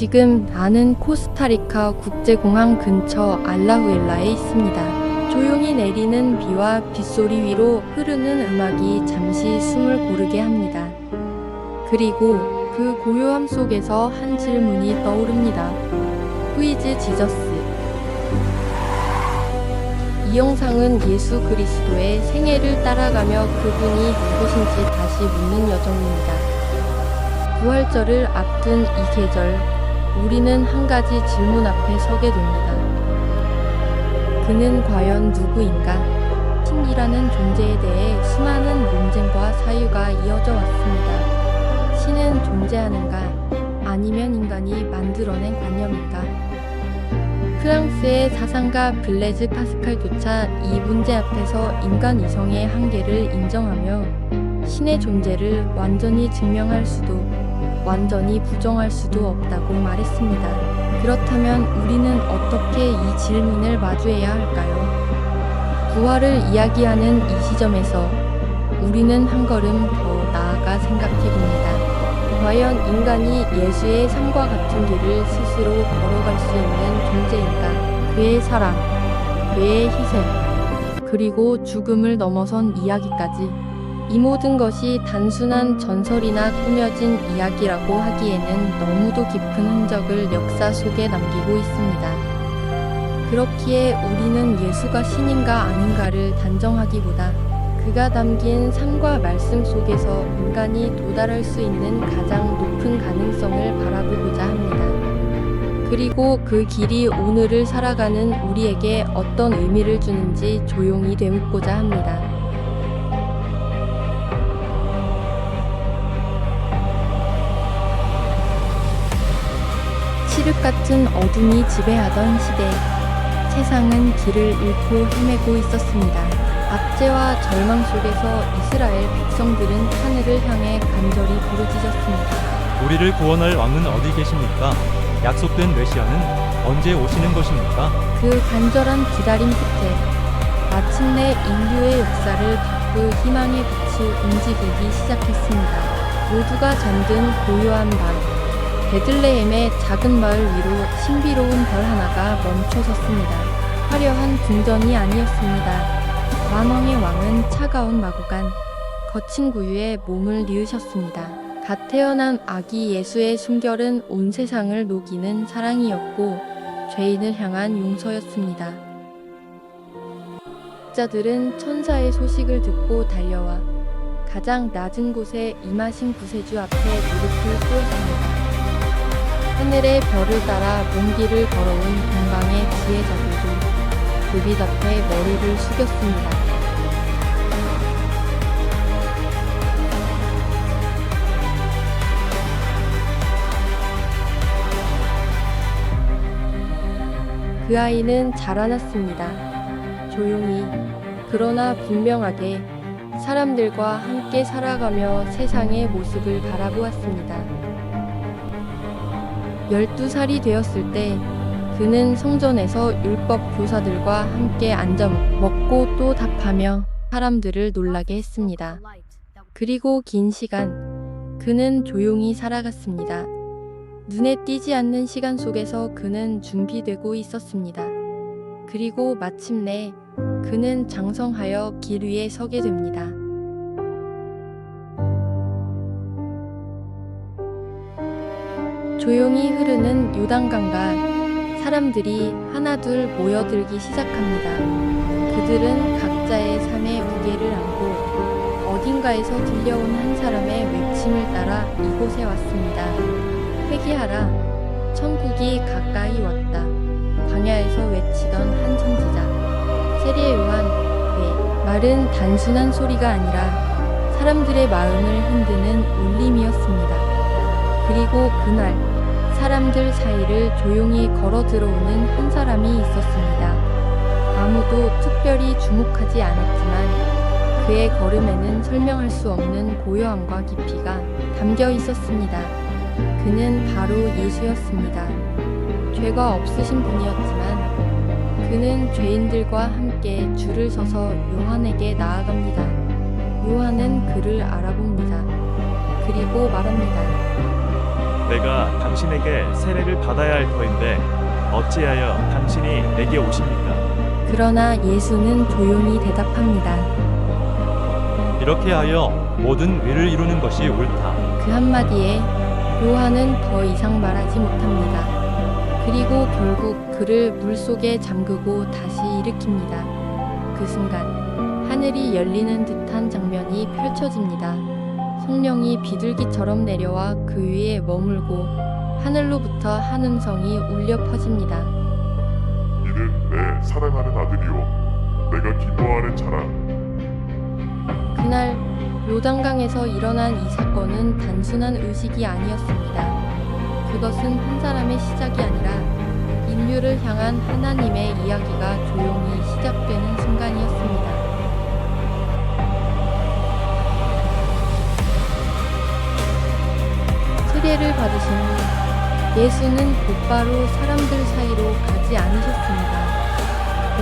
지금 나는 코스타리카 국제공항 근처 알라후엘라에 있습니다. 조용히 내리는 비와 빗소리 위로 흐르는 음악이 잠시 숨을 고르게 합니다. 그리고 그 고요함 속에서 한 질문이 떠오릅니다. Who is Jesus? 이 영상은 예수 그리스도의 생애를 따라가며 그분이 누구신지 다시 묻는 여정입니다. 부활절을 앞둔 이 계절, 우리는 한 가지 질문 앞에 서게 됩니다. 그는 과연 누구인가? 신이라는 존재에 대해 수많은 논쟁과 사유가 이어져 왔습니다. 신은 존재하는가? 아니면 인간이 만들어낸 관념일까? 프랑스의 사상가 블레즈 파스칼조차 이 문제 앞에서 인간 이성의 한계를 인정하며 신의 존재를 완전히 증명할 수도 완전히 부정할 수도 없다고 말했습니다. 그렇다면 우리는 어떻게 이 질문을 마주해야 할까요? 부활을 이야기하는 이 시점에서 우리는 한 걸음 더 나아가 생각해봅니다. 과연 인간이 예수의 삶과 같은 길을 스스로 걸어갈 수 있는 존재인가? 그의 사랑, 그의 희생, 그리고 죽음을 넘어선 이야기까지. 이 모든 것이 단순한 전설이나 꾸며진 이야기라고 하기에는 너무도 깊은 흔적을 역사 속에 남기고 있습니다. 그렇기에 우리는 예수가 신인가 아닌가를 단정하기보다 그가 담긴 삶과 말씀 속에서 인간이 도달할 수 있는 가장 높은 가능성을 바라보고자 합니다. 그리고 그 길이 오늘을 살아가는 우리에게 어떤 의미를 주는지 조용히 되묻고자 합니다. 칠흑 같은 어둠이 지배하던 시대, 세상은 길을 잃고 헤매고 있었습니다. 압제와 절망 속에서 이스라엘 백성들은 하늘을 향해 간절히 부르짖었습니다. 우리를 구원할 왕은 어디 계십니까? 약속된 메시아는 언제 오시는 것입니까? 그 간절한 기다림 끝에 마침내 인류의 역사를 바꿀 희망의 빛이 움직이기 시작했습니다. 모두가 잠든 고요한 밤, 베들레헴의 작은 마을 위로 신비로운 별 하나가 멈춰섰습니다. 화려한 궁전이 아니었습니다. 만왕의 왕은 차가운 마구간, 거친 구유에 몸을 뉘으셨습니다. 갓 태어난 아기 예수의 숨결은 온 세상을 녹이는 사랑이었고 죄인을 향한 용서였습니다. 자들은 천사의 소식을 듣고 달려와 가장 낮은 곳에 임하신 구세주 앞에 무릎을 꿇었습니다. 하늘의 별을 따라 먼 길을 걸어온 동방의 지혜자들도 그 빛 앞에 머리를 숙였습니다. 그 아이는 자라났습니다. 조용히, 그러나 분명하게 사람들과 함께 살아가며 세상의 모습을 바라보았습니다. 12살이 되었을 때 그는 성전에서 율법 교사들과 함께 앉아 먹고 또 답하며 사람들을 놀라게 했습니다. 그리고 긴 시간 그는 조용히 살아갔습니다. 눈에 띄지 않는 시간 속에서 그는 준비되고 있었습니다. 그리고 마침내 그는 장성하여 길 위에 서게 됩니다. 조용히 흐르는 요단강가, 사람들이 하나둘 모여들기 시작합니다. 그들은 각자의 삶의 무게를 안고 어딘가에서 들려온 한 사람의 외침을 따라 이곳에 왔습니다. 회개하라, 천국이 가까이 왔다. 광야에서 외치던 한 선지자. 세례 요한, 왜? 말은 단순한 소리가 아니라 사람들의 마음을 흔드는 울림이었습니다. 그리고 그날 사람들 사이를 조용히 걸어 들어오는 한 사람이 있었습니다. 아무도 특별히 주목하지 않았지만 그의 걸음에는 설명할 수 없는 고요함과 깊이가 담겨 있었습니다. 그는 바로 예수였습니다. 죄가 없으신 분이었지만 그는 죄인들과 함께 줄을 서서 요한에게 나아갑니다. 요한은 그를 알아봅니다. 그리고 말합니다. 내가 당신에게 세례를 받아야 할 터인데 어찌하여 당신이 내게 오십니까? 그러나 예수는 조용히 대답합니다. 이렇게 하여 모든 의를 이루는 것이 옳다. 그 한마디에 요한은 더 이상 말하지 못합니다. 그리고 결국 그를 물속에 잠그고 다시 일으킵니다. 그 순간 하늘이 열리는 듯한 장면이 펼쳐집니다. 성령이 비둘기처럼 내려와 그 위에 머물고 하늘로부터 한 음성이 울려 퍼집니다. 이는 내 사랑하는 아들이요 내가 기뻐하는 자라. 그날 요단강에서 일어난 이 사건은 단순한 의식이 아니었습니다. 그것은 한 사람의 시작이 아니라 인류를 향한 하나님의 이야기가 조용히 시작되는 순간이었습니다. 세례를 받으신 후 예수는 곧바로 사람들 사이로 가지 않으셨습니다.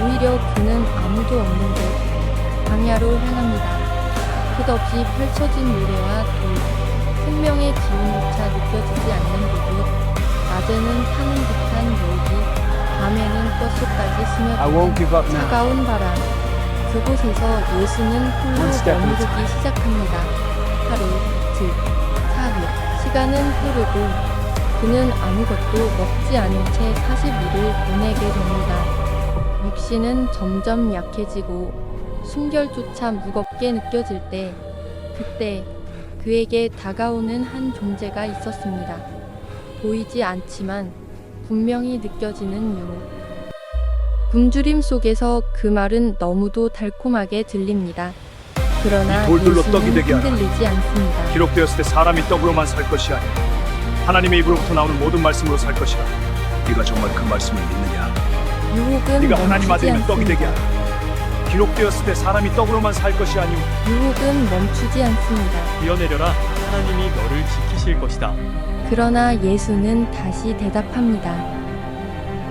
오히려 그는 아무도 없는 곳 광야로 향합니다. 끝없이 펼쳐진 노래와 돌, 생명의 기운조차 느껴지지 않는 그곳, 낮에는 타는 듯한 열기, 밤에는 뼛속까지 I won't give up 스며드는 now. 차가운 바람. 그곳에서 예수는 홀로 One step at a 머무르기 시작합니다. 하루, 이틀, 사흘, 시간은 흐르고 그는 아무것도 먹지 않은 채 40일을 보내게 됩니다. 육신은 점점 약해지고 숨결조차 무겁게 느껴질 때, 그때 그에게 다가오는 한 존재가 있었습니다. 보이지 않지만 분명히 느껴지는 유혹. 굶주림 속에서 그 말은 너무도 달콤하게 들립니다. 그러나 이 돌들로 예수는 떡이 되게 하라. 흔들리지 않습니다. 기록되었을 때 사람이 떡으로만 살 것이 아니라 하나님의 입으로부터 나오는 모든 말씀으로 살 것이라. 네가 정말 그 말씀을 믿느냐? 유혹은 네가 하나님 멈추지 아들이면 떡이 되게 않습니다. 하라. 기록되었을 때 사람이 떡으로만 살 것이 아니오. 유혹은 멈추지 않습니다. 뛰어내려라. 하나님이 너를 지키실 것이다. 그러나 예수는 다시 대답합니다.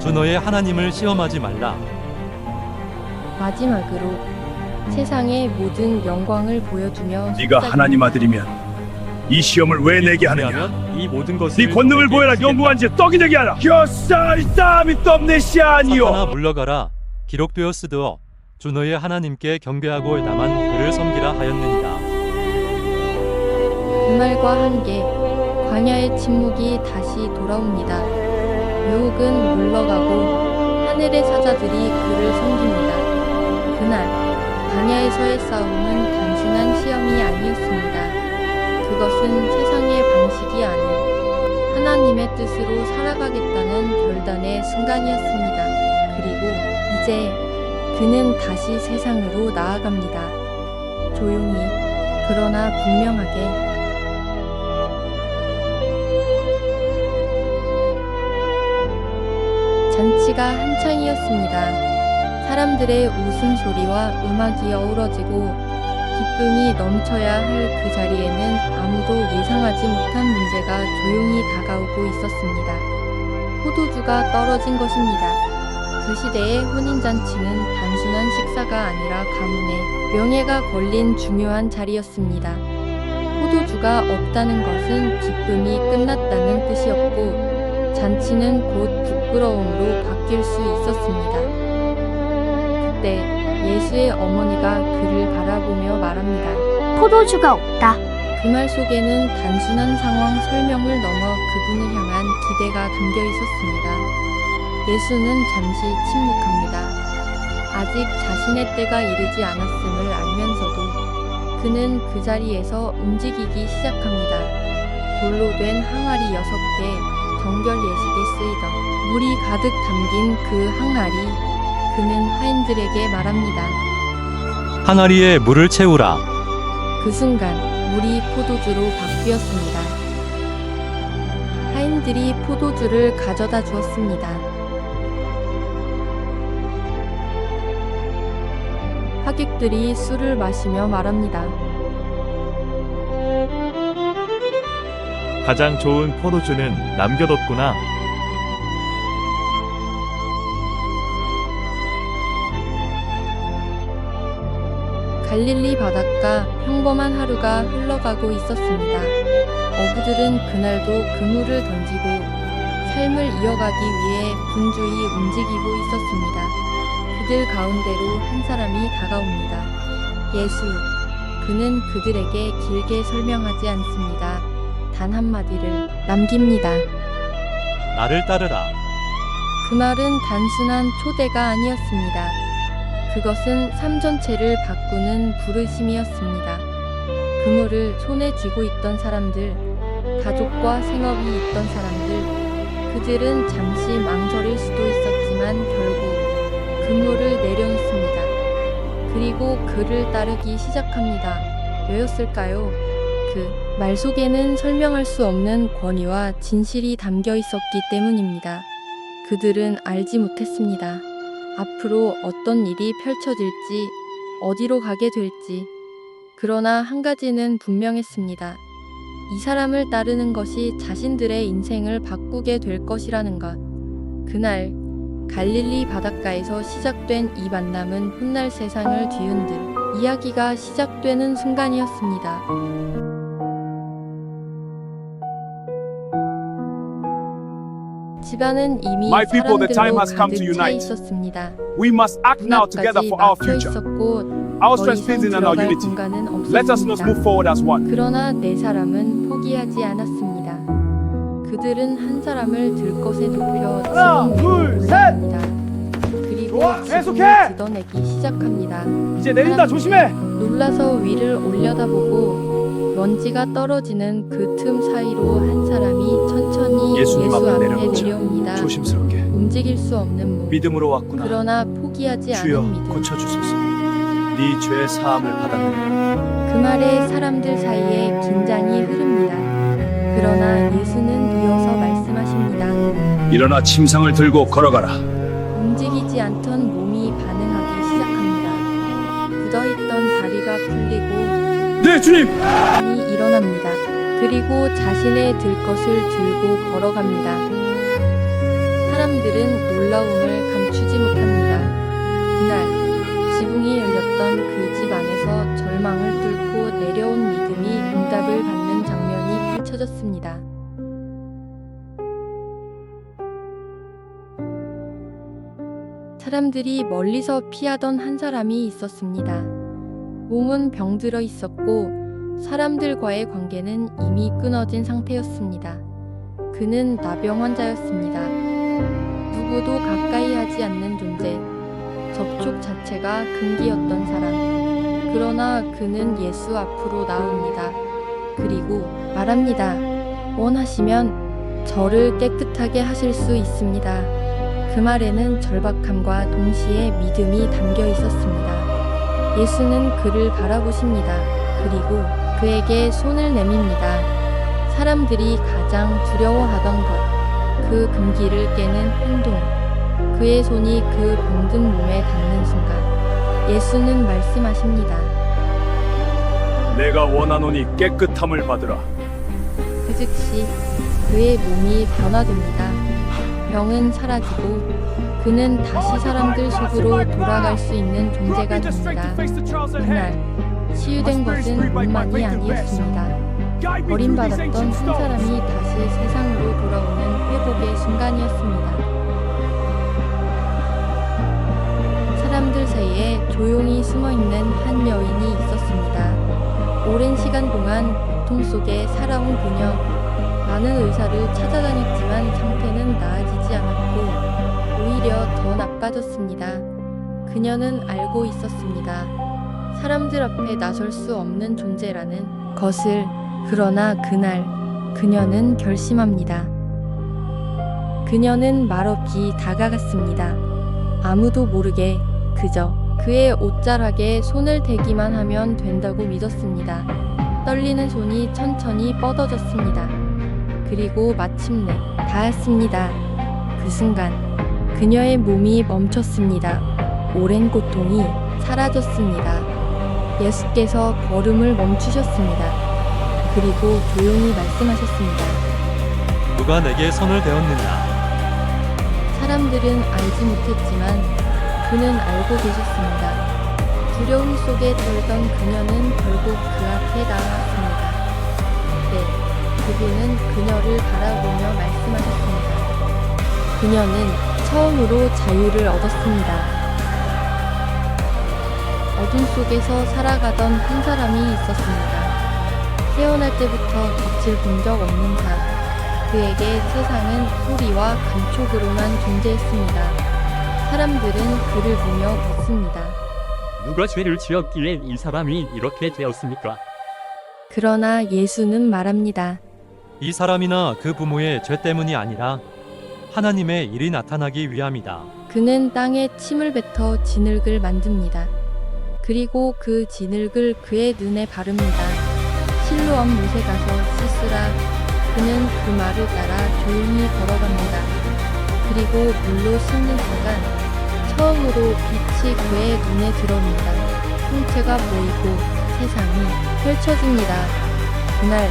주 너의 하나님을 시험하지 말라. 마지막으로 세상의 모든 영광을 보여주며 네가 속삭입니다. 하나님 아들이면 이 시험을 왜 내게 하느냐? 그리하면 이 모든 것을 네 권능을 내게 보여라. 주시겠다. 연무한 지 떡이 되게 하라. 겨살땀이 떡내시 사탄아 아니오. 물러가라. 기록되었으되 주 너의 하나님께 경배하고 다만 그를 섬기라 하였느니라. 그 말과 함께 광야의 침묵이 다시 돌아옵니다. 유혹은 물러가고 하늘의 사자들이 그를 섬깁니다. 그날 광야에서의 싸움은 단순한 시험이 아니었습니다. 그것은 세상의 방식이 아닌 하나님의 뜻으로 살아가겠다는 결단의 순간이었습니다. 그리고 이제 그는 다시 세상으로 나아갑니다. 조용히, 그러나 분명하게. 잔치가 한창이었습니다. 사람들의 웃음소리와 음악이 어우러지고 기쁨이 넘쳐야 할 그 자리에는 아무도 예상하지 못한 문제가 조용히 다가오고 있었습니다. 포도주가 떨어진 것입니다. 그 시대의 혼인잔치는 단순한 식사가 아니라 가문의 명예가 걸린 중요한 자리였습니다. 포도주가 없다는 것은 기쁨이 끝났다는 뜻이었고, 잔치는 곧 부끄러움으로 바뀔 수 있었습니다. 그때 예수의 어머니가 그를 바라보며 말합니다. 포도주가 없다. 그 말 속에는 단순한 상황 설명을 넘어 그분을 향한 기대가 담겨 있었습니다. 예수는 잠시 침묵합니다. 아직 자신의 때가 이르지 않았음을 알면서도 그는 그 자리에서 움직이기 시작합니다. 돌로 된 항아리 6개, 정결 예식에 쓰이던 물이 가득 담긴 그 항아리, 그는 하인들에게 말합니다. 항아리에 물을 채우라. 그 순간 물이 포도주로 바뀌었습니다. 하인들이 포도주를 가져다 주었습니다. 하객들이 술을 마시며 말합니다. 가장 좋은 포도주는 남겨뒀구나. 갈릴리 바닷가 평범한 하루가 흘러가고 있었습니다. 어부들은 그날도 그물을 던지고 삶을 이어가기 위해 분주히 움직이고 있었습니다. 그들 가운데로 한 사람이 다가옵니다. 예수. 그는 그들에게 길게 설명하지 않습니다. 단 한마디를 남깁니다. 나를 따르라. 그 말은 단순한 초대가 아니었습니다. 그것은 삶 전체를 바꾸는 부르심이었습니다. 그물을 손에 쥐고 있던 사람들, 가족과 생업이 있던 사람들, 그들은 잠시 망설일 수도 있었지만 결국 그물을 내려놓습니다. 그리고 그를 따르기 시작합니다. 왜였을까요? 그 말 속에는 설명할 수 없는 권위와 진실이 담겨 있었기 때문입니다. 그들은 알지 못했습니다. 앞으로 어떤 일이 펼쳐질지, 어디로 가게 될지. 그러나 한 가지는 분명했습니다. 이 사람을 따르는 것이 자신들의 인생을 바꾸게 될 것이라는 것. 그날 갈릴리 바닷가에서 시작된 이 만남은 훗날 세상을 뒤흔들 이야기가 시작되는 순간이었습니다. 집안은 이미 My people, the time 사람들로 has come to 가득 차 unite. 있었습니다. We must act now together 문앞까지 for our 막혀 future. 있었고 Our 더 strength 이상 is in our 들어갈 unity. 공간은 Let us not 없었습니다. move forward as one. 그러나 네 사람은 포기하지 않았습니다. 그들은 한 사람을 들것에 높여 지붕 위로 올라갑니다. 그리고 좋아, 지붕을 계속해! 걷어내기 시작합니다. 이제 내린다. 조심해. 놀라서 위를 올려다보고 먼지가 떨어지는 그 틈 사이로 한 사람이 천천히 예수님 예수 앞에 앞에 내려놓자. 내려옵니다. 조심스럽게. 움직일 수 없는 몸. 믿음으로 왔구나. 그러나 포기하지 주여 않은 믿음. 고쳐주소서. 네 죄 사함을 받았네. 그 말에 사람들 사이에 긴장이 흐릅니다. 그러나 예수는 이어서 말씀하십니다. 일어나 침상을 들고 걸어가라. 움직이지 않던 몸이 반응하기 시작합니다. 굳어있던 다리가 풀리고 네 주님. 이 일어납니다. 그리고 자신의 들 것을 들고 걸어갑니다. 사람들은 놀라움을 감추지 못합니다. 그날 지붕이 열렸던 그 집 안에서 절망을 뚫고 내려온 믿음이 응답을 받는 장면이 펼쳐졌습니다. 사람들이 멀리서 피하던 한 사람이 있었습니다. 몸은 병들어 있었고 사람들과의 관계는 이미 끊어진 상태였습니다. 그는 나병 환자였습니다. 누구도 가까이 하지 않는 존재, 접촉 자체가 금기였던 사람. 그러나 그는 예수 앞으로 나옵니다. 그리고 말합니다. 원하시면 저를 깨끗하게 하실 수 있습니다. 그 말에는 절박함과 동시에 믿음이 담겨 있었습니다. 예수는 그를 바라보십니다. 그리고 그에게 손을 내밉니다. 사람들이 가장 두려워하던 것, 그 금기를 깨는 행동, 그의 손이 그 병든 몸에 닿는 순간 예수는 말씀하십니다. 내가 원하노니 깨끗함을 받으라. 그 즉시 그의 몸이 변화됩니다. 병은 사라지고 그는 다시 사람들 속으로 돌아갈 수 있는 존재가 됩니다. 이날 치유된 것은 몸만이 아니었습니다. 버림받았던 한 사람이 다시 세상으로 돌아오는 회복의 순간이었습니다. 사람들 사이에 조용히 숨어있는 한 여인이 있었습니다. 오랜 시간 동안 고통 속에 살아온 그녀. 많은 의사를 찾아다녔지만 상태는 나아지지 않았고 오히려 더 나빠졌습니다. 그녀는 알고 있었습니다. 사람들 앞에 나설 수 없는 존재라는 것을. 그러나 그날 그녀는 결심합니다. 그녀는 말없이 다가갔습니다. 아무도 모르게 그저 그의 옷자락에 손을 대기만 하면 된다고 믿었습니다. 떨리는 손이 천천히 뻗어졌습니다. 그리고 마침내 닿았습니다. 그 순간 그녀의 몸이 멈췄습니다. 오랜 고통이 사라졌습니다. 예수께서 걸음을 멈추셨습니다. 그리고 조용히 말씀하셨습니다. 누가 내게 손을 대었느냐? 사람들은 알지 못했지만 그는 알고 계셨습니다. 두려움 속에 떨던 그녀는 결국 그 앞에 나왔습니다. 네, 그분은 그녀를 바라보며 말씀하셨습니다. 그녀는 처음으로 자유를 얻었습니다. 어둠 속에서 살아가던 한 사람이 있었습니다. 태어날 때부터 빛을 본 적 없는 자. 그에게 세상은 소리와 감촉으로만 존재했습니다. 사람들은 그를 보며 묻습니다. 누가 죄를 지었기에 이 사람이 이렇게 되었습니까? 그러나 예수는 말합니다. 이 사람이나 그 부모의 죄 때문이 아니라 하나님의 일이 나타나기 위함이다. 그는 땅에 침을 뱉어 진흙을 만듭니다. 그리고 그 진흙을 그의 눈에 바릅니다. 실로암 못에 가서 씻으라. 그는 그 말을 따라 조용히 걸어갑니다. 그리고 물로 씻는 순간 처음으로 빛이 그의 눈에 들어옵니다. 홍채가 보이고 세상이 펼쳐집니다. 그날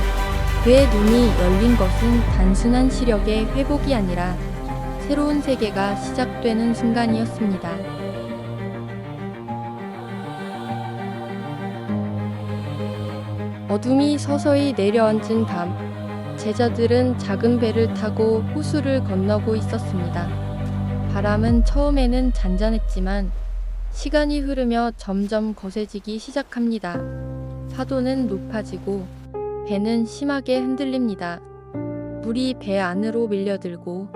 그의 눈이 열린 것은 단순한 시력의 회복이 아니라 새로운 세계가 시작되는 순간이었습니다. 어둠이 서서히 내려앉은 밤, 제자들은 작은 배를 타고 호수를 건너고 있었습니다. 바람은 처음에는 잔잔했지만 시간이 흐르며 점점 거세지기 시작합니다. 파도는 높아지고 배는 심하게 흔들립니다. 물이 배 안으로 밀려들고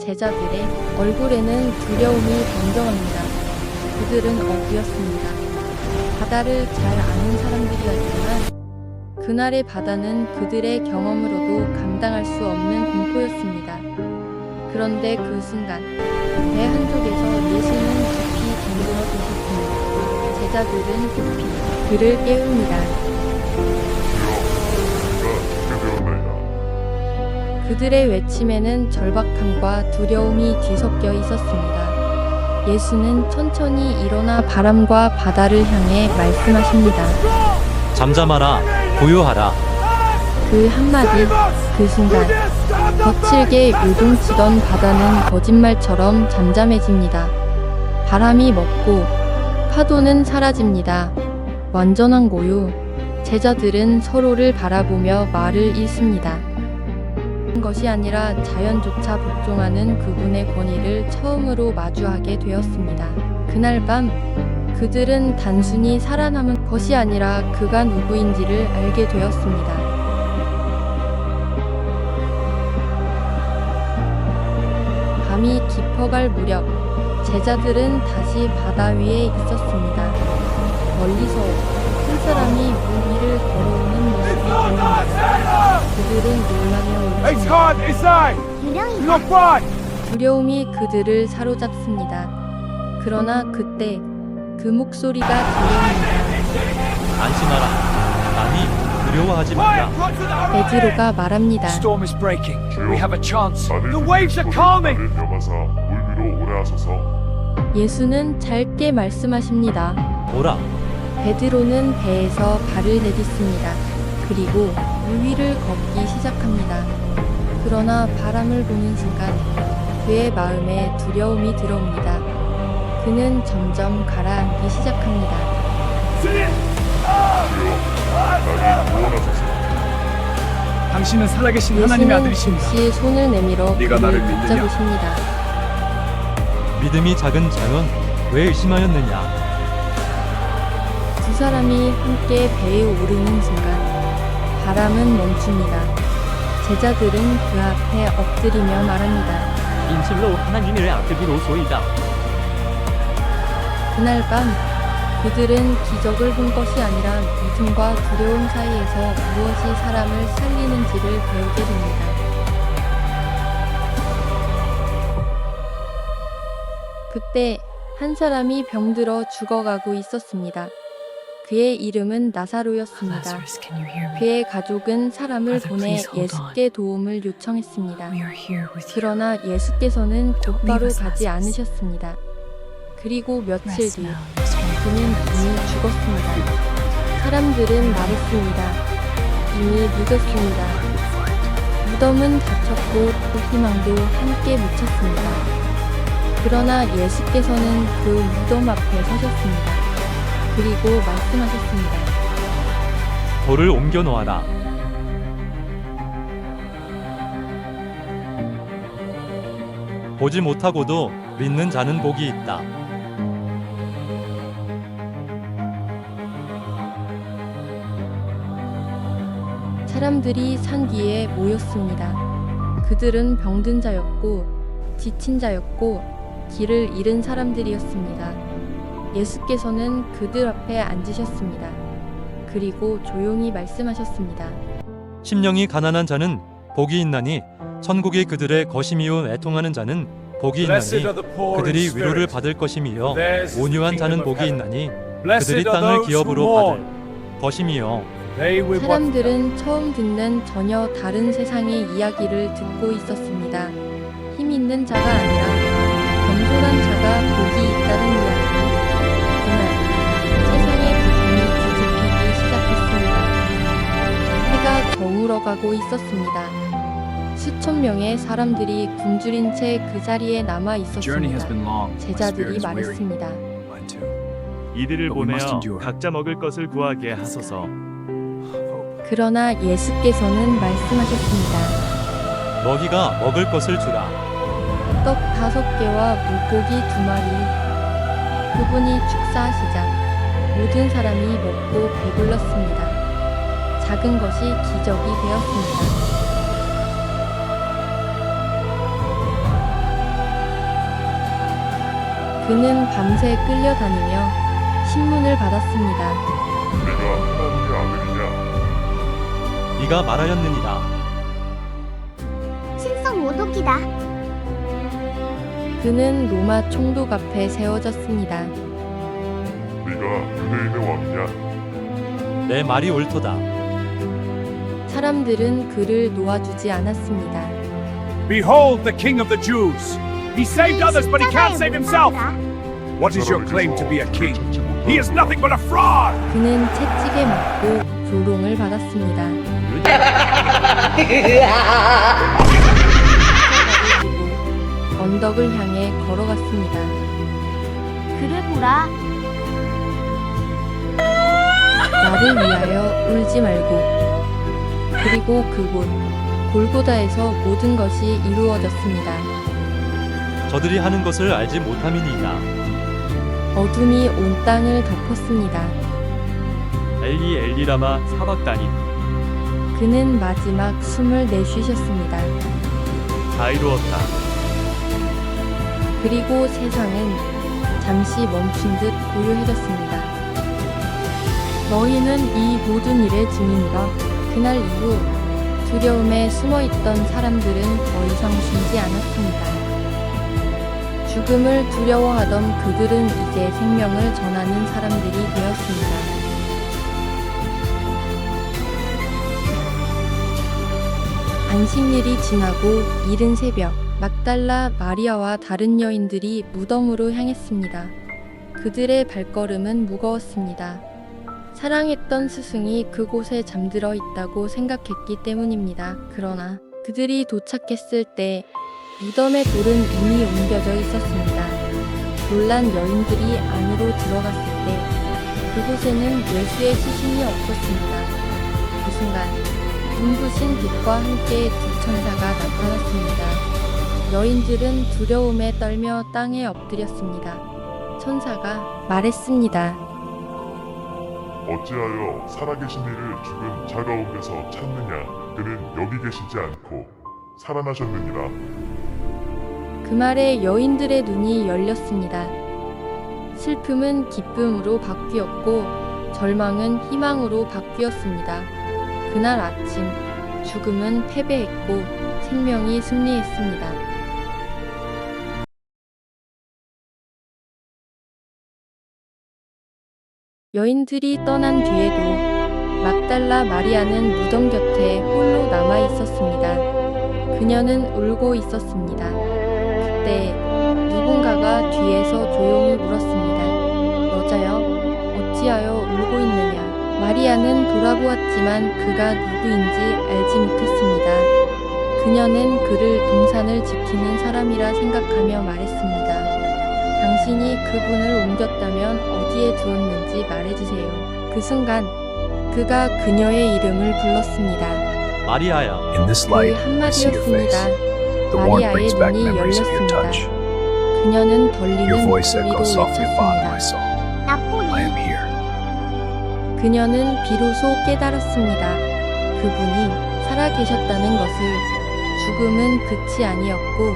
제자들의 얼굴에는 두려움이 번져갑니다. 그들은 어부였습니다. 바다를 잘 아는 사람들이었지만 그날의 바다는 그들의 경험으로도 감당할 수 없는 공포였습니다. 그런데 그 순간 배 한쪽에서 예수는 깊이 잠들어 계셨습니다. 제자들은 급히 그를 깨웁니다. 그들의 외침에는 절박함과 두려움이 뒤섞여 있었습니다. 예수는 천천히 일어나 바람과 바다를 향해 말씀하십니다. 잠잠하라, 고요하라. 그 한마디, 그 순간 거칠게 요동치던 바다는 거짓말처럼 잠잠해집니다. 바람이 멎고 파도는 사라집니다. 완전한 고요. 제자들은 서로를 바라보며 말을 잃습니다. 것이 아니라 자연조차 복종하는 그분의 권위를 처음으로 마주하게 되었습니다. 그날 밤 그들은 단순히 살아남은 것이 아니라 그가 누구인지를 알게 되었습니다. 밤이 깊어갈 무렵 제자들은 다시 바다 위에 있었습니다. 멀리서 한 사람이 물 위를 걸어오는 모습이 보입니다. 그들은 놀라며 울었습니다. 두려움이 그들을 사로잡습니다. 그러나 그때 그 목소리가 들려옵니다. 안심하라. 아니, 두려워하지 말라. 베드로가 말합니다. Storm is breaking. We have a chance. 나를 The waves are calming. 나를 명하사 물 위로 오래 하소서. 예수는 짧게 말씀하십니다. 오라. 베드로는 배에서 발을 내딛습니다. 그리고 물 위를 걷기 시작합니다. 그러나 바람을 보는 순간 그의 마음에 두려움이 들어옵니다. 그는 점점 가라앉기 시작합니다. 주여, 나를 구원하소서. 당신은 살아계신 하나님의 예수는 아들이십니다. 즉시 손을 내밀어 네가 그를 나를 믿느냐? 붙잡으십니다. 믿음이 작은 자연, 왜 의심하였느냐? 두 사람이 함께 배에 오르는 순간 바람은 멈춥니다. 제자들은 그 앞에 엎드리며 말합니다. 진실로 하나님의 아들이로소이다. 그날 밤 그들은 기적을 본 것이 아니라 믿음과 두려움 사이에서 무엇이 사람을 살리는지를 배우게 됩니다. 그때 한 사람이 병들어 죽어가고 있었습니다. 그의 이름은 나사로였습니다. Lazarus, can you hear me? 그의 가족은 사람을 Father, 보내 please hold 예수께 도움을 요청했습니다. We are here with you. 그러나 예수께서는 곧바로 leave us, 가지 Lazarus. 않으셨습니다. 그리고 며칠 Rest 뒤 now, Miss Holmes. 그는 이미 죽었습니다. 사람들은 말했습니다. 이미 늦었습니다. 무덤은 닫혔고 희망도 함께 묻혔습니다. 그러나 예수께서는 그 무덤 앞에 서셨습니다. 그리고 말씀하셨습니다. 돌을 옮겨 놓아라. 보지 못하고도 믿는 자는 복이 있다. 사람들이 산 뒤에 모였습니다. 그들은 병든 자였고 지친 자였고 길을 잃은 사람들이었습니다. 예수께서는 그들 앞에 앉으셨습니다. 그리고 조용히 말씀하셨습니다. 심령이 가난한 자는 복이 있나니 천국이 그들의 것임이요 애통하는 자는 복이 있나니 그들이 위로를 받을 것임이요 온유한 자는 복이 있나니 그들이 땅을 기업으로 받을 것임이요. 사람들은 처음 듣는 전혀 다른 세상의 이야기를 듣고 있었습니다. 힘 있는 자가 아니라 겸손한 자가 복이 있다는 이야기. 그날 세상의 부흥이 뒤집히기 시작했습니다. 해가 저물어가고 있었습니다. 수천 명의 사람들이 굶주린 채 그 자리에 남아 있었습니다. 제자들이 말했습니다. 이들을 But we 보내어 must endure. 각자 먹을 것을 구하게 하소서. 그러나 예수께서는 말씀하셨습니다. 너희가 먹을 것을 주라. 떡 5개와 물고기 2마리. 그분이 축사하시자 모든 사람이 먹고 배불렀습니다. 작은 것이 기적이 되었습니다. 그는 밤새 끌려다니며 신문을 받았습니다. 내가 하나님의 아들이냐? 네가 말하였느니라. 신성 모독이다. 그는 로마 총독 앞에 세워졌습니다. 네가 유대인의 왕이냐? 내 말이 옳도다. 사람들은 그를 놓아주지 않았습니다. Behold the King of the Jews. He saved others, but he can't save himself. What is your claim to be a king? He is nothing but a fraud. 그는 채찍에 맞고 조롱을 받았습니다. 그리고 언덕을 향해 걸어갔습니다. 그를 보라. 나를 위하여 울지 말고. 그리고 그곳 골고다에서 모든 것이 이루어졌습니다. 저들이 하는 것을 알지 못함이니이다. 어둠이 온 땅을 덮었습니다. 엘리 엘리라마 사박다니. 그는 마지막 숨을 내쉬셨습니다. 다 이루었다. 그리고 세상은 잠시 멈춘 듯 고요해졌습니다. 너희는 이 모든 일의 증인이라. 그날 이후 두려움에 숨어있던 사람들은 더 이상 숨지 않았습니다. 죽음을 두려워하던 그들은 이제 생명을 전하는 사람들이 되었습니다. 안식일이 지나고 이른 새벽, 막달라 마리아와 다른 여인들이 무덤으로 향했습니다. 그들의 발걸음은 무거웠습니다. 사랑했던 스승이 그곳에 잠들어 있다고 생각했기 때문입니다. 그러나 그들이 도착했을 때 무덤의 돌은 이미 옮겨져 있었습니다. 놀란 여인들이 안으로 들어갔을 때 그곳에는 예수의 시신이 없었습니다. 그 순간 눈부신 빛과 함께 두 천사가 나타났습니다. 여인들은 두려움에 떨며 땅에 엎드렸습니다. 천사가 말했습니다. 어찌하여 살아계신 이를 죽은 자 가운데서 찾느냐? 그는 여기 계시지 않고 살아나셨느니라. 그 말에 여인들의 눈이 열렸습니다. 슬픔은 기쁨으로 바뀌었고 절망은 희망으로 바뀌었습니다. 그날 아침 죽음은 패배했고 생명이 승리했습니다. 여인들이 떠난 뒤에도 막달라 마리아는 무덤 곁에 홀로 남아 있었습니다. 그녀는 울고 있었습니다. 그때 누군가가 뒤에서 조용히 물었습니다. 여자여, 어찌하여 울고 있느냐? 마리아는 돌아보았지만 그가 누구인지 알지 못했습니다. 그녀는 그를 동산을 지키는 사람이라 생각하며 말했습니다. 당신이 그분을 옮겼다면 어디에 두었는지 말해주세요. 그 순간 그가 그녀의 이름을 불렀습니다. 마리아야. In this 그 light, I see your face. 한마디였습니다. The warmth 마리아의 brings back 눈이 memories of your 열렸습니다. touch. 그녀는 Your 떨리는 voice 목소리로 echoes softly upon my 외쳤습니다. soul. 나쁜이. I am here. 그녀는 비로소 깨달았습니다. 그분이 살아계셨다는 것을. 죽음은 끝이 아니었고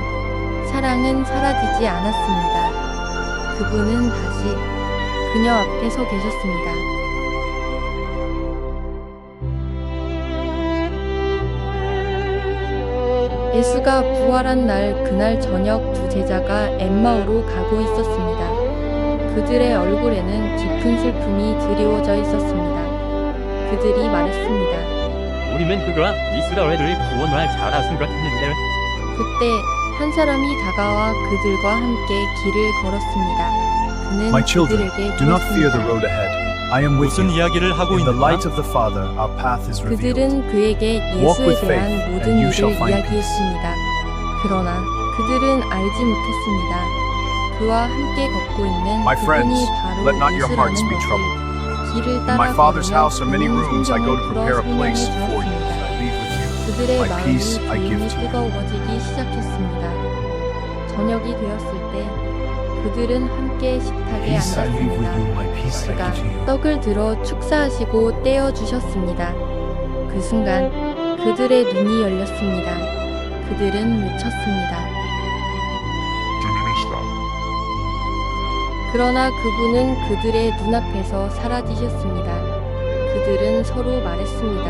사랑은 사라지지 않았습니다. 그분은 다시 그녀 앞에 서 계셨습니다. 예수가 부활한 날 그날 저녁 두 제자가 엠마오로 가고 있었습니다. 그들의 얼굴에는 깊은 슬픔이 드리워져 있었습니다. 그들이 말했습니다. 우리는 그가 이스라엘을 구원할 자라 생각했는데 그때 한 사람이 다가와 그들과 함께 길을 걸었습니다. 그는 My children, 그들에게 do not fear the 그랬습니다. road ahead. I am with 무슨 you. 이야기를 하고 In the 있느냐? light of the Father, our path is revealed. 그들은 그에게 Walk 예수에 with 대한 faith, 모든 and you 일을 shall find 이야기했습니다. 그러나 그들은 알지 못했습니다. 그와 함께 걷고 있는 My 그분이 friends, 바로 let not your 예수라는 hearts be 것을 troubled. 길을 In 따라 my Father's 걸으며 house are many 그는 rooms. I go to 성경을 prepare a 풀어 place 설명해 for you. 주었습니다. I leave with you. 그들의 My 마음이 peace I give 조용히 to you. 뜨거워지기 시작했습니다. 저녁이 되었을 때 그들은 함께 식탁에 Peace I leave with 앉았습니다. you. My peace I 그가 give to you. 떡을 들어 축사하시고 떼어 주셨습니다. 그 순간 그들의 눈이 열렸습니다. 그들은 외쳤습니다. 주님이시다. 그러나 그분은 그들의 눈앞에서 사라지셨습니다. 그들은 서로 말했습니다.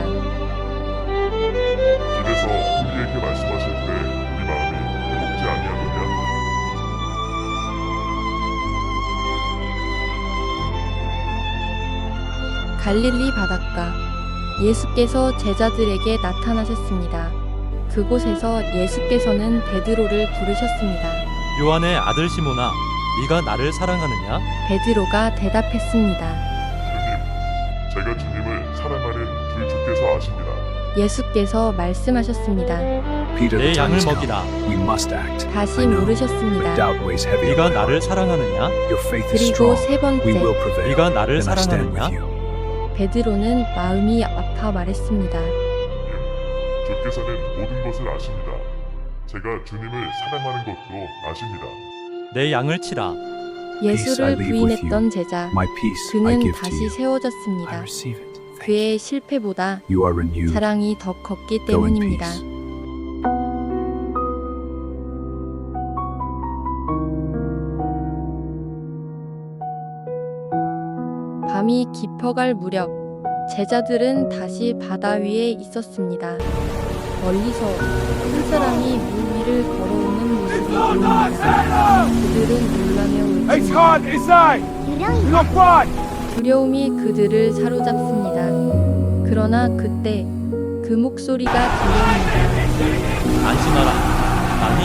길에서 우리에게 말씀하실 때 우리 마음이 무겁지 아니하느냐? 갈릴리 바닷가. 예수께서 제자들에게 나타나셨습니다. 그곳에서 예수께서는 베드로를 부르셨습니다. 요한의 아들 시몬아, 네가 나를 사랑하느냐? 베드로가 대답했습니다. 주님, 제가 주님을 사랑하는 주 주께서 아십니다. 예수께서 말씀하셨습니다. Peter, 내 the 양을 time is 먹이라. come. We must act. 다시 I know, 물으셨습니다. but doubt weighs heavy on 네가 my 나를 heart. 사랑하느냐? Your faith is 그리고 strong. 세 We will 번째, prevail. 네가 나를 And I stand with 사랑하느냐? you. 베드로는 마음이 아파 말했습니다. 주께서는 모든 것을 아십니다. 제가 주님을 사랑하는 것도 아십니다. 내 양을 치라. 예수를 I leave with 부인했던 제자, My peace I 그는 give to 다시 you. I 세워졌습니다. receive it. Thank you. 그의 실패보다 You are renewed. 사랑이 더 컸기 Go in 때문입니다. peace. 밤이 깊어갈 무렵 제자들은 다시 바다 위에 있었습니다. 멀리서 한 사람이 물 위를 걸어오는 모습이 보입니다. 그들은 놀라며 It's 외칩니다. hot inside! 유령이. Look what? 두려움이 그들을 사로잡습니다. 그러나 그때 그 목소리가 들려옵니다. 안심하라. 아니,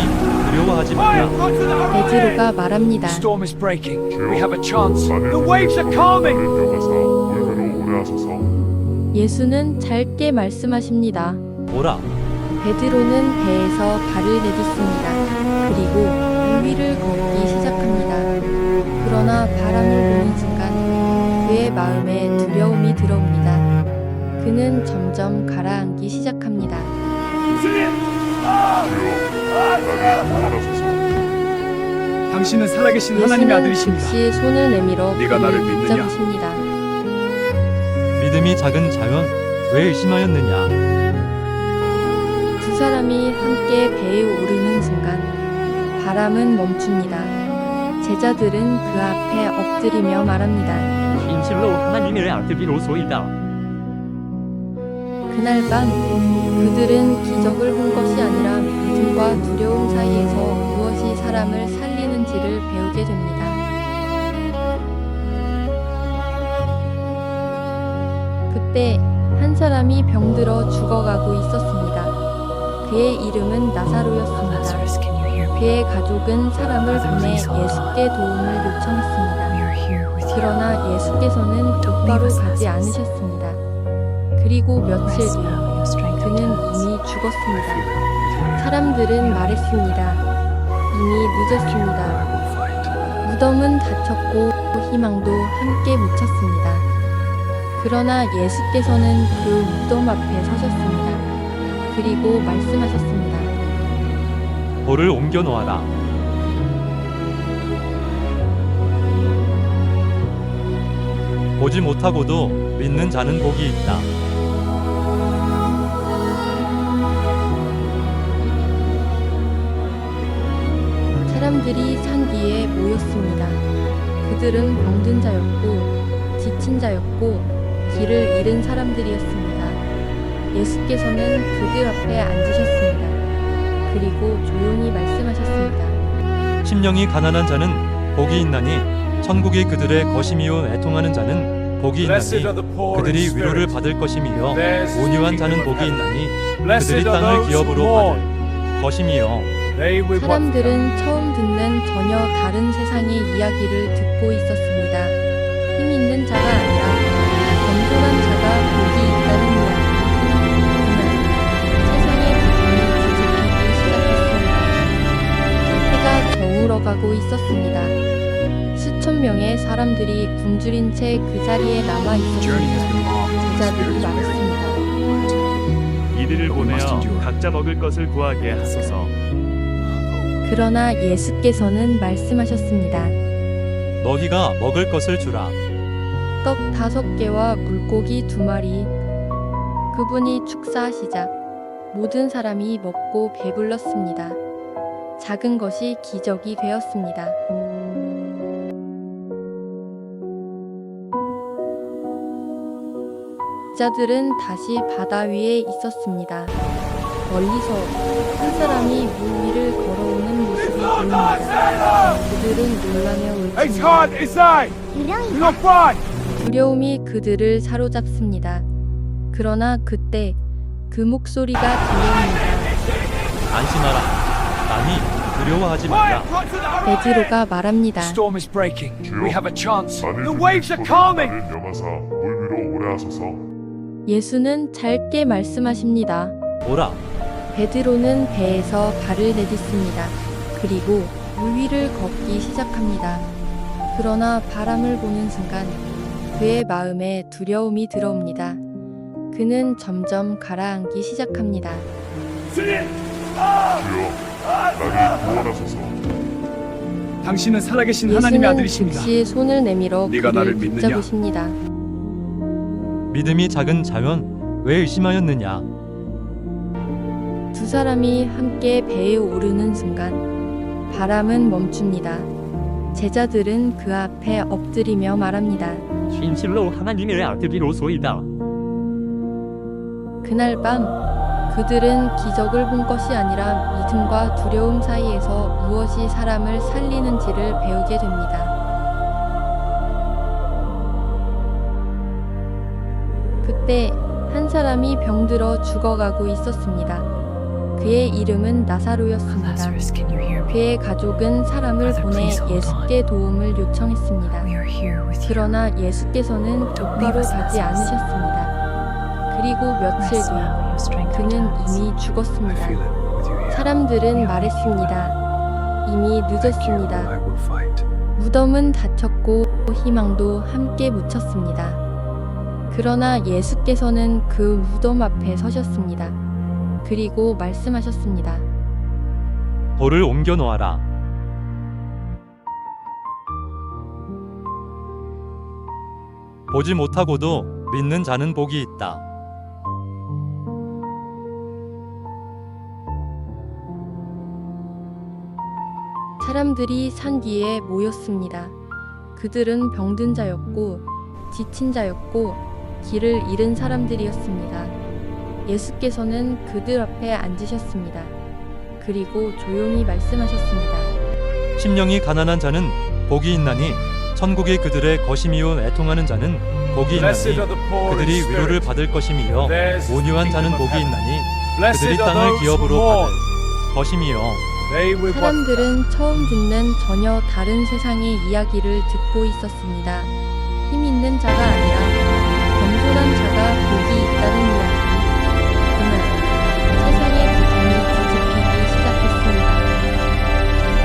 두려워하지 Fire! 말라. Onto the horizon! 베드로가 말합니다. The storm is breaking. 주여, We have a chance. 나를 The waves are calming. 나를 껴가사 물 위로 오래 하소서. 예수는 짧게 말씀하십니다. 오라. 베드로는 배에서 발을 내딛습니다. 그리고 물 위를 걷기 시작합니다. 그러나 바람을 보는 순간 그의 마음에 두려움이 들어옵니다. 그는 점점 가라앉기 시작합니다. 주여, 나를 구원하소서. 당신은 살아계신 하나님의 예수는 아들이십니다. 즉시 손을 내밀어 네가 나를 그를 믿느냐? 붙잡으십니다. 믿음이 작은 자연, 왜 의심하였느냐? 두 사람이 함께 배에 오르는 순간 바람은 멈춥니다. 제자들은 그 앞에 엎드리며 말합니다. 진실로 하나님의 아들이로소이다. 그날 밤 그들은 기적을 본 것이 아니라 믿음과 두려움 사이에서 무엇이 사람을 살리는지를 배우게 됩니다. 그때 한 사람이 병들어 죽어가고 있었습니다. 그의 이름은 나사로였습니다. Lazarus, can you hear me? 그의 가족은 사람을 보내 예수께 도움을 We 요청했습니다. are here with you. 그러나 예수께서는 곧바로 가지 않으셨습니다. 그리고 며칠 Rest 뒤 now, your strength 그는 returns. 이미 죽었습니다. 사람들은 말했습니다. 이미 늦었습니다. 무덤은 닫혔고 희망도 함께 묻혔습니다. 그러나 예수께서는 그 무덤 앞에 서셨습니다. 그리고 말씀하셨습니다. 돌을 옮겨 놓아라. 보지 못하고도 믿는 자는 복이 있다. 사람들이 산 뒤에 모였습니다. 그들은 병든 자였고 지친 자였고 길을 잃은 사람들이었습니다. 예수께서는 그들 앞에 앉으셨습니다. 그리고 조용히 말씀하셨습니다. 심령이 가난한 자는 복이 있나니 천국이 그들의 것임이요 애통하는 자는 복이 있나니 그들이 위로를 받을 것임이요 온유한 자는 복이 있나니 그들이 땅을 기업으로 받을 것임이요. 사람들은 처음 듣는 전혀 다른 세상의 이야기를 듣고 있었습니다. 힘 있는 자가 아니라 겸손한 자가 복이 있다는 이야기. 그날 세상의 부분이 뒤집히기 시작했습니다. 해가 저물어가고 있었습니다. 수천 명의 사람들이 굶주린 채 그 자리에 남아 있었습니다. 제자들이 말했습니다. 이들을 보내어 각자 먹을 것을 구하게 하소서. 그러나 예수께서는 말씀하셨습니다. 너희가 먹을 것을 주라. 떡 5개와 물고기 2마리. 그분이 축사하시자 모든 사람이 먹고 배불렀습니다. 작은 것이 기적이 되었습니다. 제자들은 다시 바다 위에 있었습니다. 멀리서 한 사람이 물 위를 걸어오는 모습이 보입니다. 그들은 놀라며 It's hot 외칩니다. inside! 유령이다. Look front! 두려움이 그들을 사로잡습니다. 그러나 그때 그 목소리가 들려옵니다. 안심하라. 아니 두려워하지 말라. 베드로가 말합니다. The storm is breaking. 주여, We have a chance. 나를 The waves are 믿으시고 calming. 나를 명하사 물 위로 오래 하소서. 예수는 짧게 말씀하십니다. 오라. 베드로는 배에서 발을 내딛습니다. 그리고 물 위를 걷기 시작합니다. 그러나 바람을 보는 순간 그의 마음에 두려움이 들어옵니다. 그는 점점 가라앉기 시작합니다. 주여, 나를 구원하소서. 당신은 살아계신 하나님의 예수는 아들이십니다. 즉시 손을 내밀어 네가 그를 나를 믿느냐? 붙잡으십니다. 믿음이 작은 자연 왜 의심하였느냐? 두 사람이 함께 배에 오르는 순간 바람은 멈춥니다. 제자들은 그 앞에 엎드리며 말합니다. 진실로 하나님의 아들이로소이다. 그날 밤 그들은 기적을 본 것이 아니라 믿음과 두려움 사이에서 무엇이 사람을 살리는지를 배우게 됩니다. 그때 한 사람이 병들어 죽어가고 있었습니다. 그의 이름은 나사로였습니다. Lazarus, can you hear me? 그의 가족은 사람을 보내 예수께 도움을 요청했습니다. We are here with you. 그러나 예수께서는 곧바로 가지 않으셨습니다. 그리고 며칠 Rest now, 뒤 your strength 그는 returns. 이미 I 죽었습니다. feel it with you here. 사람들은 말했습니다. 이미 I 늦었습니다. will fight. 무덤은 닫혔고 희망도 함께 묻혔습니다. 그러나 예수께서는 그 무덤 앞에 서셨습니다. 그리고 말씀하셨습니다. 돌을 옮겨 놓아라. 보지 못하고도 믿는 자는 복이 있다. 사람들이 산 뒤에 모였습니다. 그들은 병든 자였고 지친 자였고 길을 잃은 사람들이었습니다. 예수께서는 그들 앞에 앉으셨습니다. 그리고 조용히 말씀하셨습니다. 심령이 가난한 자는 복이 있나니 천국이 그들의 것임이요 애통하는 자는 복이 있나니 그들이 위로를 받을 것임이요 온유한 자는 복이 있나니 그들이 땅을 기업으로 받을 것임이요. 사람들은 처음 듣는 전혀 다른 세상의 이야기를 듣고 있었습니다. 힘 있는 자가 아니라 겸손한 자가 복이 있다는 이야기. 그날 세상의 부분이 뒤집히기 시작했습니다.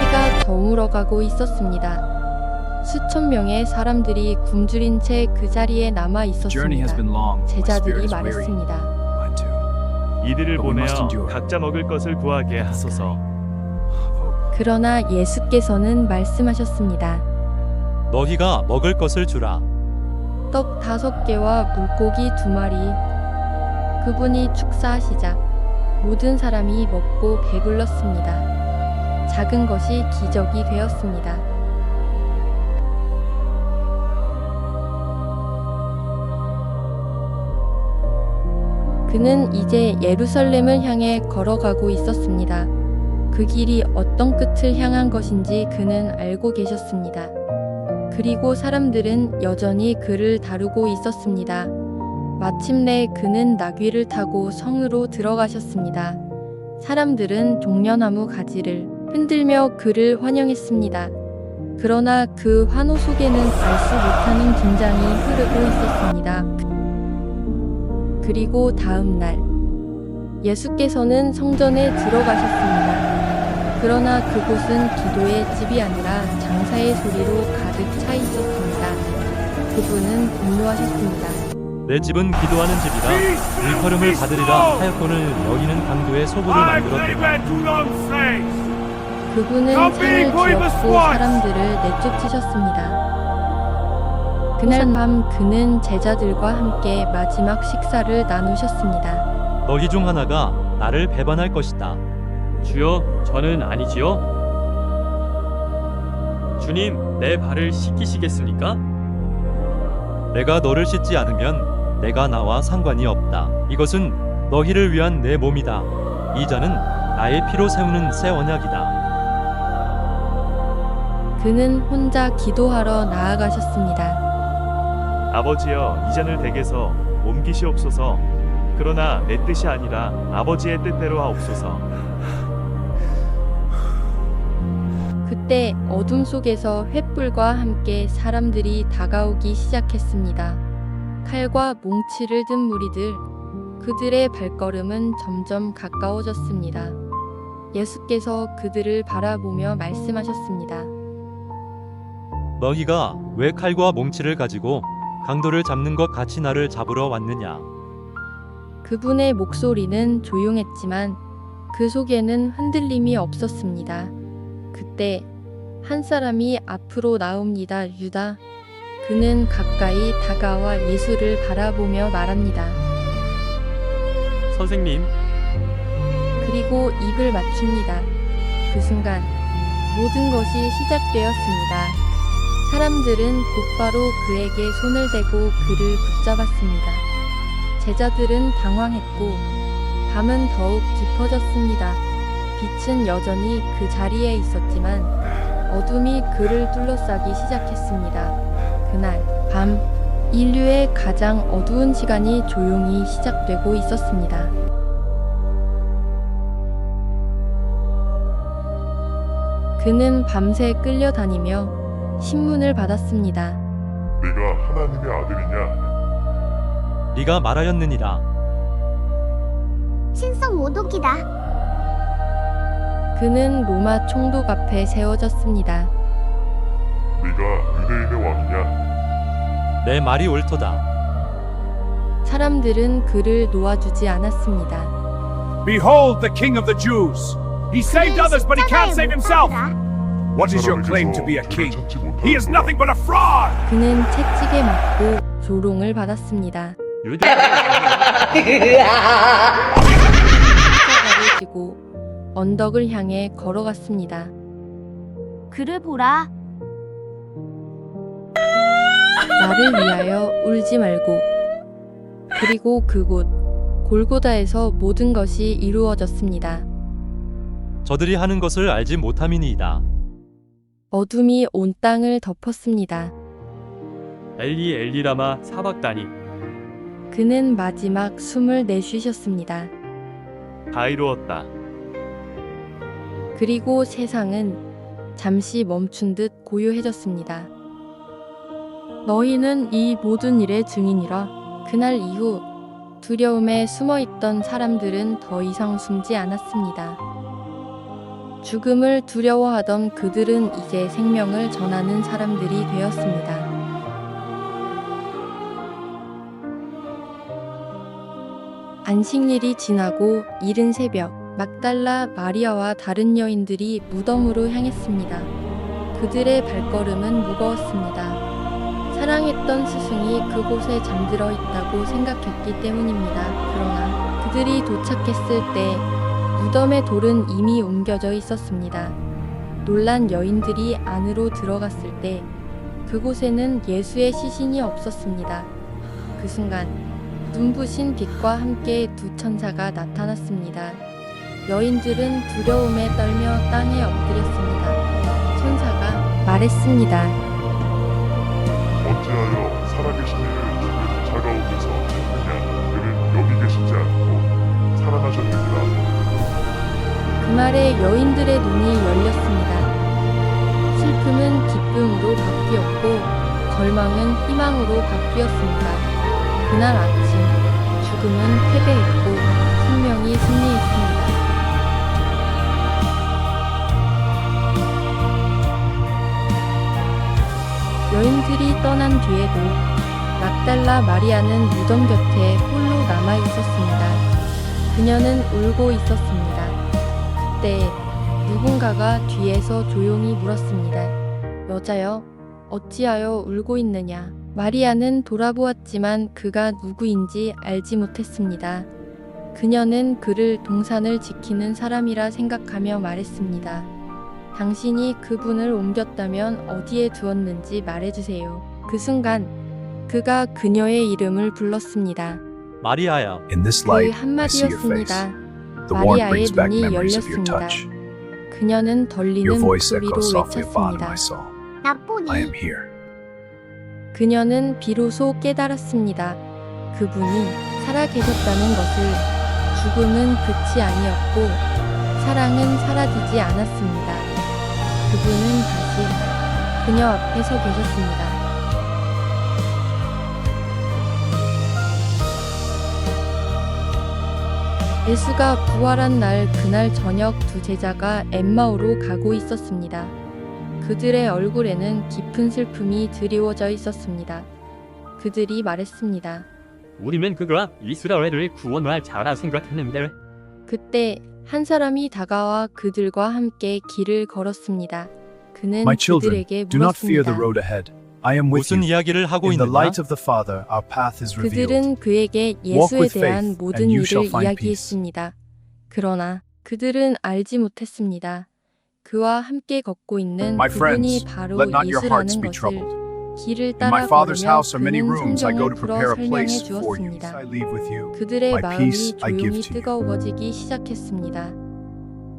해가 저물어가고 있었습니다. 수천 명의 사람들이 굶주린 채 그 자리에 남아 Journey has 있었습니다. been long. My 제자들이 spirit is weary. 말했습니다. Mine too. 이들을 But we must 보내어 endure. 각자 먹을 것을 구하게 하소서. 그러나 예수께서는 말씀하셨습니다. 너희가 먹을 것을 주라. 떡 5개와 물고기 2마리. 그분이 축사하시자 모든 사람이 먹고 배불렀습니다. 작은 것이 기적이 되었습니다. 그는 이제 예루살렘을 향해 걸어가고 있었습니다. 그 길이 어떤 끝을 향한 것인지 그는 알고 계셨습니다. 그리고 사람들은 여전히 그를 다루고 있었습니다. 마침내 그는 나귀를 타고 성으로 들어가셨습니다. 사람들은 종려나무 가지를 흔들며 그를 환영했습니다. 그러나 그 환호 속에는 알수 못하는 긴장이 흐르고 있었습니다. 그리고 다음 날 예수께서는 성전에 들어가셨습니다. 그러나 그곳은 기도의 집이 아니라 장사의 소리로 가득 차 있었습니다. 그분은 분노하셨습니다. 내 집은 기도하는 집이라 일컬음을 받으리라 하였거늘 너희는 강도의 소굴을 I say 만들었도다. that do not say. 그분은 창을 쥐었고 사람들을 내쫓으셨습니다. 그날 밤 그는 제자들과 함께 마지막 식사를 나누셨습니다. 너희 중 하나가 나를 배반할 것이다. 주여, 저는 아니지요. 주님, 내 발을 씻기시겠습니까? 내가 너를 씻지 않으면 내가 나와 상관이 없다. 이것은 너희를 위한 내 몸이다. 이 잔은 나의 피로 세우는 새 언약이다. 그는 혼자 기도하러 나아가셨습니다. 아버지여, 이 잔을 댁에서 옮기시옵소서. 그러나 내 뜻이 아니라 아버지의 뜻대로 하옵소서. 그때 어둠 속에서 횃불과 함께 사람들이 다가오기 시작했습니다. 칼과 몽치를 든 무리들, 그들의 발걸음은 점점 가까워졌습니다. 예수께서 그들을 바라보며 말씀하셨습니다. 너희가 왜 칼과 몽치를 가지고 강도를 잡는 것 같이 나를 잡으러 왔느냐? 그분의 목소리는 조용했지만 그 속에는 흔들림이 없었습니다. 그때 한 사람이 앞으로 나옵니다. 유다. 그는 가까이 다가와 예수를 바라보며 말합니다. 선생님, 그리고 입을 맞춥니다. 그 순간 모든 것이 시작되었습니다. 사람들은 곧바로 그에게 손을 대고 그를 붙잡았습니다. 제자들은 당황했고 밤은 더욱 깊어졌습니다. 빛은 여전히 그 자리에 있었지만 어둠이 그를 둘러싸기 시작했습니다. 그날 밤 인류의 가장 어두운 시간이 조용히 시작되고 있었습니다. 그는 밤새 끌려다니며 신문을 받았습니다. 네가 하나님의 아들이냐? 네가 말하였느니라. 신성 모독이다. 그는 로마 총독 앞에 세워졌습니다. 네가 유대인의 왕이냐? 내 말이 옳도다. 사람들은 그를 놓아주지 않았습니다. Behold the King of the Jews. He saved others, but he can't save himself. What is your claim to be a king? He is nothing but a fraud. 그는 채찍에 맞고 조롱을 받았습니다. 유대 십자가를 지고 언덕을 향해 걸어갔습니다. 그를 보라. 나를 위하여 울지 말고. 그리고 그곳 골고다에서 모든 것이 이루어졌습니다. 저들이 하는 것을 알지 못함이니이다. 어둠이 온 땅을 덮었습니다. 엘리 엘리라마 사박다니. 그는 마지막 숨을 내쉬셨습니다. 다 이루었다. 그리고 세상은 잠시 멈춘 듯 고요해졌습니다. 너희는 이 모든 일의 증인이라. 그날 이후 두려움에 숨어있던 사람들은 더 이상 숨지 않았습니다. 죽음을 두려워하던 그들은 이제 생명을 전하는 사람들이 되었습니다. 안식일이 지나고 이른 새벽, 막달라 마리아와 다른 여인들이 무덤으로 향했습니다. 그들의 발걸음은 무거웠습니다. 사랑했던 스승이 그곳에 잠들어 있다고 생각했기 때문입니다. 그러나 그들이 도착했을 때 무덤의 돌은 이미 옮겨져 있었습니다. 놀란 여인들이 안으로 들어갔을 때 그곳에는 예수의 시신이 없었습니다. 그 순간 눈부신 빛과 함께 두 천사가 나타났습니다. 여인들은 두려움에 떨며 땅에 엎드렸습니다. 천사가 말했습니다. 어찌하여 살아계신 이를 죽은 자가 오면서 찾느냐? 그는 여기 계시지 않고 살아나셨느니라. 그 말에 여인들의 눈이 열렸습니다. 슬픔은 기쁨으로 바뀌었고 절망은 희망으로 바뀌었습니다. 그날 아침 죽음은 패배했고 생명이 승리했습니다. 여인들이 떠난 뒤에도 막달라 마리아는 무덤 곁에 홀로 남아 있었습니다. 그녀는 울고 있었습니다. 그때 누군가가 뒤에서 조용히 물었습니다. 여자여, 어찌하여 울고 있느냐? 마리아는 돌아보았지만 그가 누구인지 알지 못했습니다. 그녀는 그를 동산을 지키는 사람이라 생각하며 말했습니다. 당신이 그분을 옮겼다면 어디에 두었는지 말해주세요. 그 순간 그가 그녀의 이름을 불렀습니다. 마리아야. In this 그 light, I see your face. 한마디였습니다. The warmth 마리아의 brings back 눈이 memories of your 열렸습니다. touch. 그녀는 Your 떨리는 voice 목소리로 echoes softly upon 외쳤습니다. my soul. 나쁘니. I am here. 그녀는 비로소 깨달았습니다. 그분이 살아계셨다는 것을. 죽음은 끝이 아니었고 사랑은 사라지지 않았습니다. 그분은 다시 그녀 앞에 서 계셨습니다. 예수가 부활한 날 그날 저녁 두 제자가 엠마오로 가고 있었습니다. 그들의 얼굴에는 깊은 슬픔이 드리워져 있었습니다. 그들이 말했습니다. 우리는 그가 이스라엘을 구원할 자라 생각했는데 그때 한 사람이 다가와 그들과 함께 길을 걸었습니다. 그는 My children, 그들에게 do not fear the 물었습니다. road ahead. I am with 무슨 you. 이야기를 하고 In the 있느냐? light of the Father, our path is revealed. 그들은 그에게 Walk 예수에 with 대한 faith, 모든 and you 일을 shall find 이야기했습니다. 그러나 그들은 알지 못했습니다. 그와 함께 걷고 있는 My 그분이 friends, 바로 let not your hearts 예수라는 be 것을 troubled. 길을 In 따라 my Father's 걸으며 house are many 그는 rooms. I go 성경을 to 풀어 prepare a 설명해 place for you. 주었습니다. I leave with you. 그들의 My 마음이 peace I give 조용히 to you. 뜨거워지기 시작했습니다.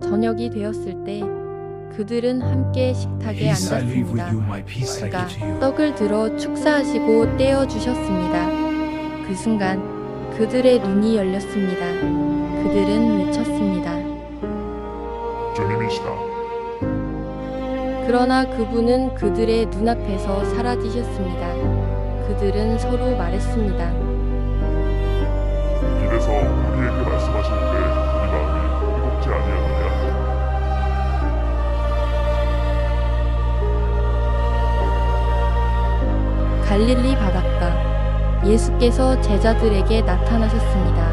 저녁이 되었을 때 그들은 함께 식탁에 앉았습니다. 그가 떡을 들어 축사하시고 떼어 주셨습니다. 그 순간 그들의 눈이 열렸습니다. 그들은 외쳤습니다. 주님이시다. 그러나 그분은 그들의 눈앞에서 사라지셨습니다. 그들은 서로 말했습니다. 길에서 우리에게 말씀하실 때 우리 마음이 뜨겁지 아니하느냐? 갈릴리 바닷가. 예수께서 제자들에게 나타나셨습니다.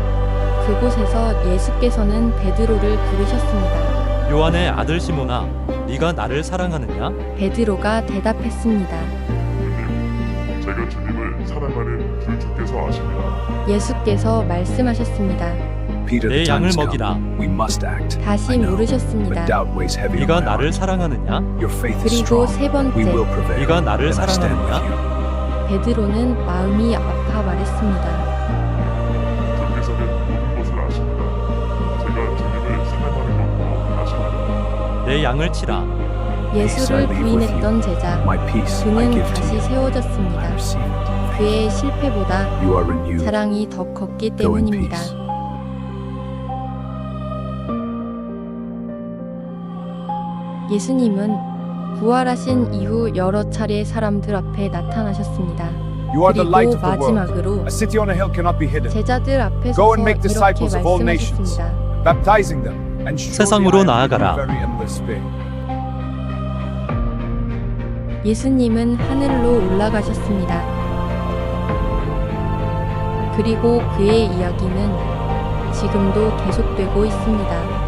그곳에서 예수께서는 베드로를 부르셨습니다. 요한의 아들 시몬아, 네가 나를 사랑하느냐? 베드로가 대답했습니다. 주님, 제가 주님을 사랑하는 줄 주께서 아십니다. 예수께서 말씀하셨습니다. Peter, 내 the time 양을 has come. 먹이라. We must act. 다시 I know, 물으셨습니다. but doubt weighs heavy on 네가 my 나를 heart. 사랑하느냐? Your faith is 그리고 strong. 세 번째, We will prevail. 네가 나를 And I stand with 사랑하느냐? you. 베드로는 마음이 아파 말했습니다. 주께서는 모든 것을 아십니다. 제가 주님을 사랑하는 것도 아십니다. 내 양을 치라. 예수를 부인했던 제자, My peace I 그는 give to 다시 you. I 세워졌습니다. receive it. 그의 실패보다 You are renewed. 사랑이 더 컸기 Go in 때문입니다. peace. 예수님은 부활하신 이후 여러 차례 사람들 앞에 나타나셨습니다. You are the light 그리고 of the world. 마지막으로 A city on a hill cannot be hidden. 제자들 앞에 Go 서서 and make 이렇게 disciples of all nations, 말씀하셨습니다. baptizing them And surely 세상으로 I am 나아가라. very endless big. 예수님은 하늘로 올라가셨습니다. 그리고 그의 이야기는 지금도 계속되고 있습니다.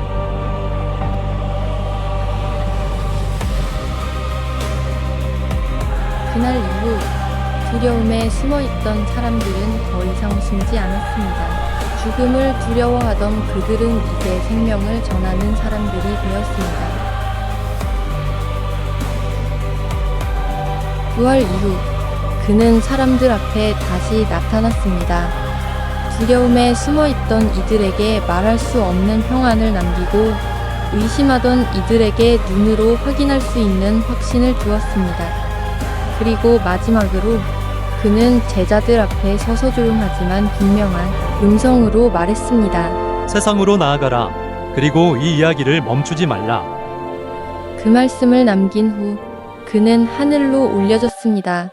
그날 이후 두려움에 숨어있던 사람들은 더 이상 숨지 않았습니다. 죽음을 두려워하던 그들은 이제 생명을 전하는 사람들이 되었습니다. 부활 이후 그는 사람들 앞에 다시 나타났습니다. 두려움에 숨어있던 이들에게 말할 수 없는 평안을 남기고 의심하던 이들에게 눈으로 확인할 수 있는 확신을 주었습니다. 그리고 마지막으로 그는 제자들 앞에 서서 조용하지만 분명한 음성으로 말했습니다. 세상으로 나아가라. 그리고 이 이야기를 멈추지 말라. 그 말씀을 남긴 후 그는 하늘로 올려졌습니다.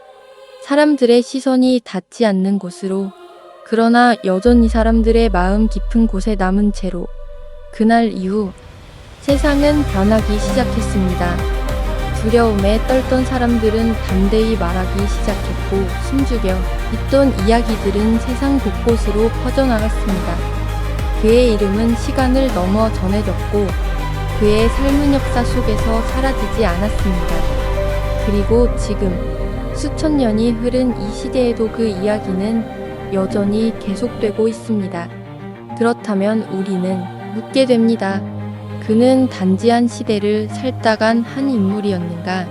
사람들의 시선이 닿지 않는 곳으로, 그러나 여전히 사람들의 마음 깊은 곳에 남은 채로 그날 이후 세상은 변하기 시작했습니다. 두려움에 떨던 사람들은 담대히 말하기 시작했고 숨죽여 있던 이야기들은 세상 곳곳으로 퍼져나갔습니다. 그의 이름은 시간을 넘어 전해졌고 그의 삶은 역사 속에서 사라지지 않았습니다. 그리고 지금 수천 년이 흐른 이 시대에도 그 이야기는 여전히 계속되고 있습니다. 그렇다면 우리는 묻게 됩니다. 그는 단지 한 시대를 살다간 한 인물이었는가?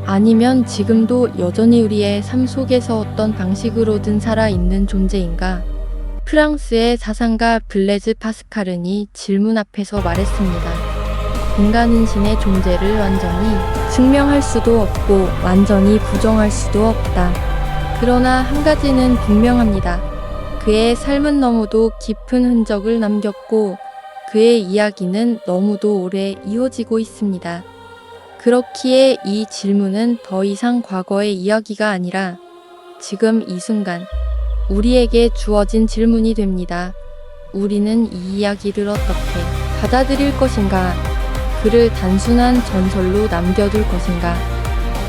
아니면 지금도 여전히 우리의 삶 속에서 어떤 방식으로든 살아있는 존재인가? 프랑스의 사상가 블레즈 파스칼은 질문 앞에서 말했습니다. 인간은 신의 존재를 완전히 증명할 수도 없고 완전히 부정할 수도 없다. 그러나 한 가지는 분명합니다. 그의 삶은 너무도 깊은 흔적을 남겼고 그의 이야기는 너무도 오래 이어지고 있습니다. 그렇기에 이 질문은 더 이상 과거의 이야기가 아니라 지금 이 순간 우리에게 주어진 질문이 됩니다. 우리는 이 이야기를 어떻게 받아들일 것인가? 그를 단순한 전설로 남겨둘 것인가?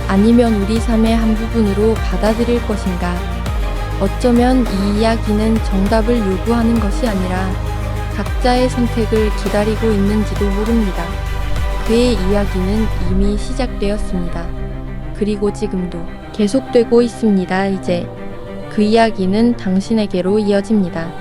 아니면 우리 삶의 한 부분으로 받아들일 것인가? 어쩌면 이 이야기는 정답을 요구하는 것이 아니라 각자의 선택을 기다리고 있는지도 모릅니다. 그의 이야기는 이미 시작되었습니다. 그리고 지금도 계속되고 있습니다. 이제 그 이야기는 당신에게로 이어집니다.